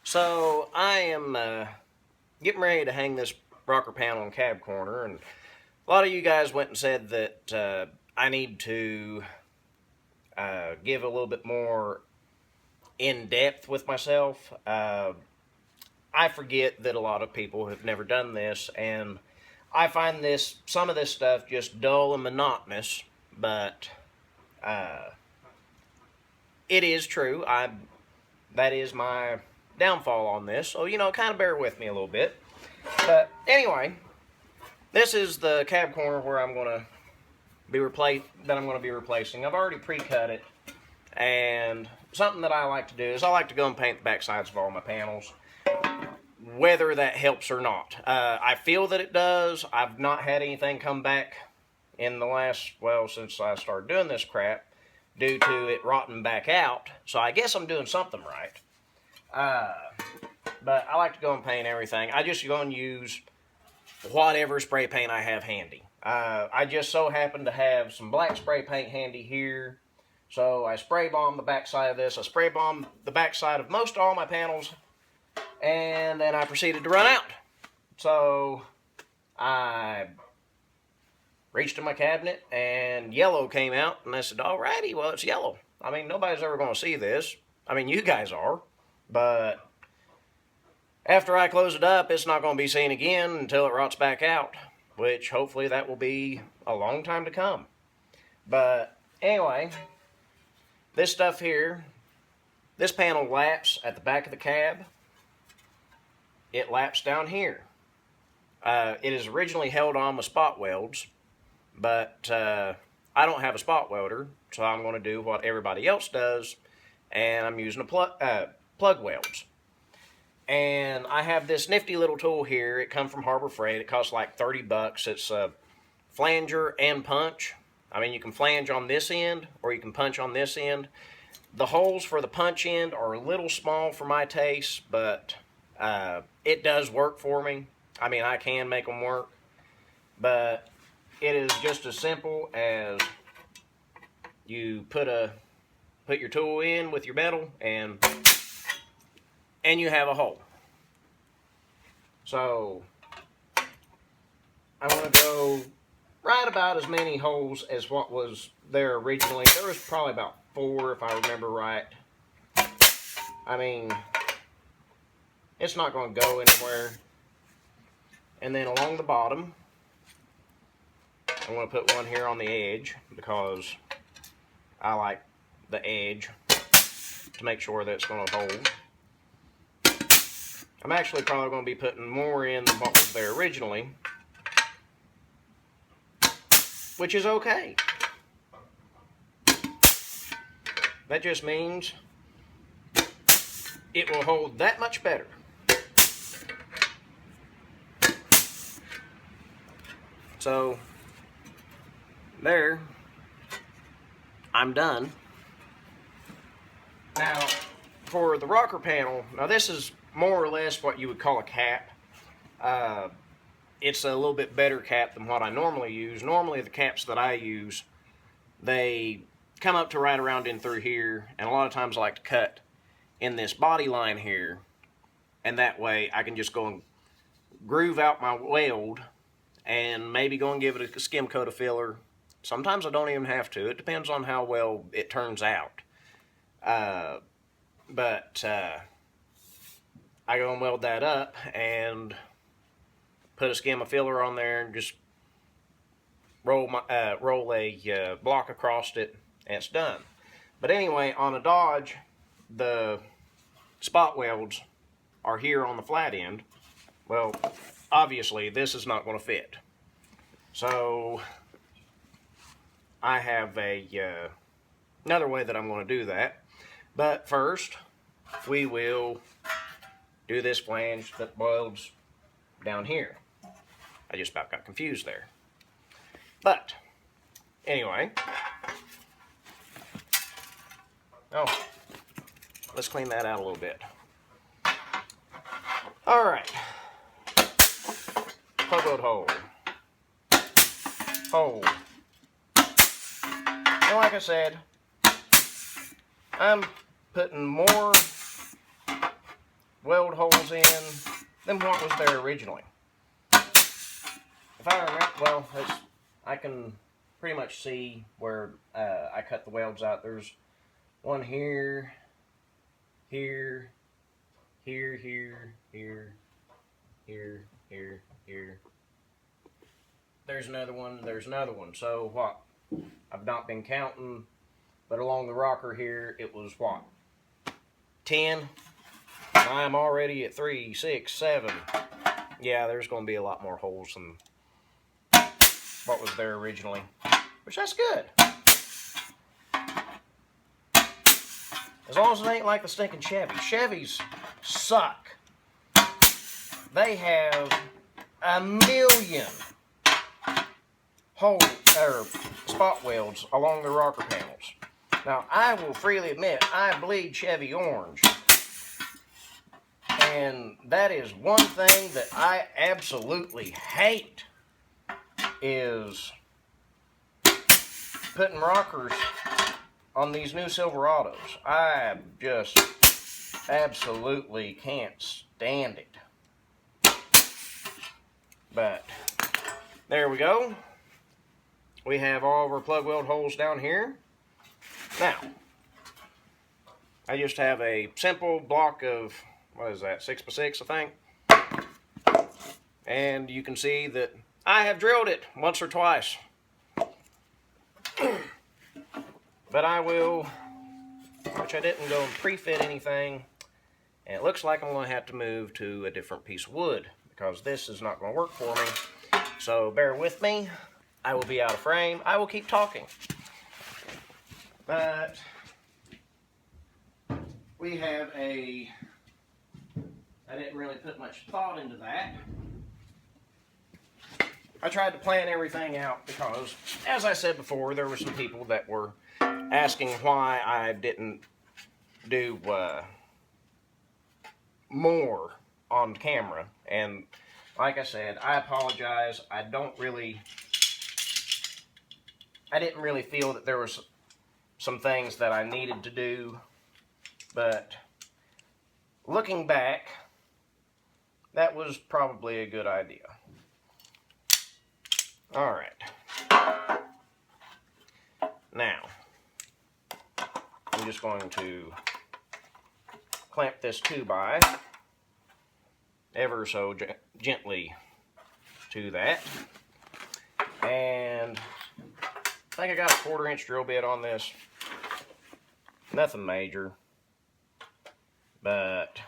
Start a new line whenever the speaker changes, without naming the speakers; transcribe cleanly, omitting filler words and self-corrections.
So I am getting ready to hang this rocker panel and cab corner, and a lot of you guys went and said that I need to give a little bit more in depth with myself. I forget that a lot of people have never done this, and I find some of this stuff just dull and monotonous. But uh, it is true. That is my downfall on this. So kind of bear with me a little bit. But anyway, this is the cab corner where I'm going to be replacing. I've already pre-cut it, and something that I like to do is I like to go and paint the back sides of all my panels, whether that helps or not. I feel that it does. I've not had anything come back in the last, since I started doing this crap, due to it rotting back out. So I guess I'm doing something right. But I like to go and paint everything. I just go and use whatever spray paint I have handy. I just so happen to have some black spray paint handy here. So I spray bomb the backside of this. I spray bomb the backside of most all my panels. And then I proceeded to run out. So I reached in my cabinet and yellow came out. And I said, alrighty, well, it's yellow. I mean, nobody's ever going to see this. I mean, you guys are. But after I close it up, it's not going to be seen again until it rots back out, which hopefully that will be a long time to come. But anyway, this stuff here, this panel laps at the back of the cab. It laps down here. It is originally held on with spot welds, but I don't have a spot welder, so I'm going to do what everybody else does, and I'm using plug welds. And I have this nifty little tool here. It comes from Harbor Freight. It costs like 30 bucks. It's a flanger and punch. I mean, you can flange on this end or you can punch on this end. The holes for the punch end are a little small for my taste, but it does work for me. I mean, I can make them work. But it is just as simple as you put your tool in with your metal and you have a hole. So I want to go right about as many holes as what was there originally. There was probably about 4 if I remember right. I mean, it's not going to go anywhere. And then along the bottom, I'm going to put one here on the edge because I like the edge to make sure that it's going to hold. I'm actually probably going to be putting more in than what was there originally, which is okay. That just means it will hold that much better. So, there, I'm done. Now, for the rocker panel, now this is more or less what you would call a cap. It's a little bit better cap than what I normally use. Normally the caps that I use, they come up to right around in through here, and a lot of times I like to cut in this body line here, and that way I can just go and groove out my weld and maybe go and give it a skim coat of filler. Sometimes I don't even have to. It depends on how well it turns out. But I go and weld that up and put a skim of filler on there and just roll a block across it, and it's done. But anyway, on a Dodge, the spot welds are here on the flat end. Well, obviously this is not going to fit. So I have another way that I'm going to do that. But first, we will do this flange that welds down here. I just about got confused there. But anyway, let's clean that out a little bit. All right, plug weld hole, hole. And like I said, I'm putting more weld holes in than what was there originally. If I remember, well, I can pretty much see where I cut the welds out. There's one here, here, here, here, here, here, here, here. There's another one, there's another one. So what? I've not been counting, but along the rocker here, it was what? 10. I'm already at 3, 6, 7. Yeah, there's going to be a lot more holes than what was there originally, which that's good. As long as it ain't like the stinking Chevy. Chevys suck. They have a million hole or spot welds along the rocker panels. Now, I will freely admit I bleed Chevy orange, and that is one thing that I absolutely hate, is putting rockers on these new Silverados. I just absolutely can't stand it. But there we go. We have all of our plug weld holes down here. Now, I just have a simple block of, what is that, 6x6, I think. And you can see that I have drilled it once or twice. But I will, which I didn't go and pre-fit anything, and it looks like I'm going to have to move to a different piece of wood because this is not going to work for me. So bear with me. I will be out of frame. I will keep talking. But we have I didn't really put much thought into that. I tried to plan everything out because, as I said before, there were some people that were asking why I didn't do more on camera. And like I said, I apologize. I didn't really feel that there was some things that I needed to do. But looking back, that was probably a good idea. All right. Now, I'm just going to clamp this 2x ever so gently to that. And I think I got a 1/4-inch drill bit on this. Nothing major, but